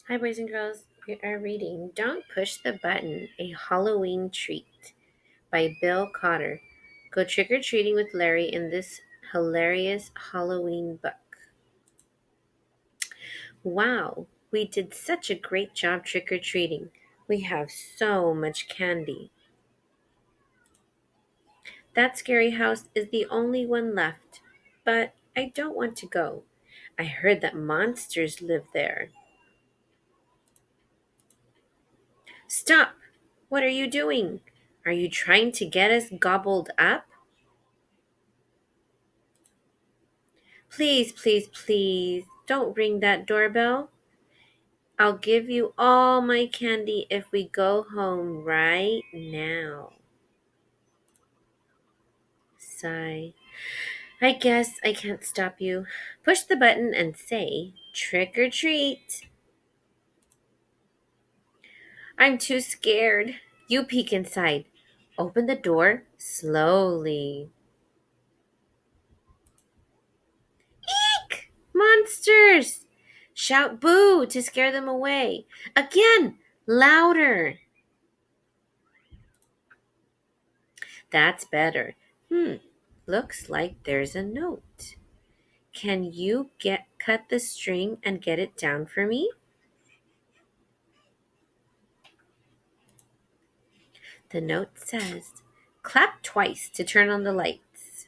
Hi, boys and girls. We are reading Don't Push the Button, a Halloween Treat by Bill Cotter. Go trick or treating with Larry in this hilarious Halloween book. Wow, we did such a great job trick or treating. We have so much candy. That scary house is the only one left, but I don't want to go. I heard that monsters live there. Stop! What are you doing? Are you trying to get us gobbled up? Please, please, please, don't ring that doorbell. I'll give you all my candy if we go home right now. Sigh. I guess I can't stop you. Push the button and say, trick or treat. I'm too scared. You peek inside. Open the door slowly. Eek! Monsters! Shout boo to scare them away. Again! Louder! That's better. Looks like there's a note. Can you get cut the string and get it down for me? The note says, clap twice to turn on the lights.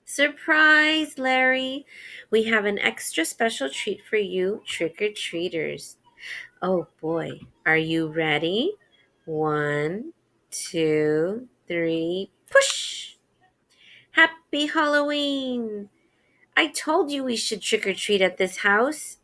Surprise, Larry! We have an extra special treat for you, trick-or-treaters. Oh boy, are you ready? One, two, three, push! Happy Halloween! I told you we should trick or treat at this house.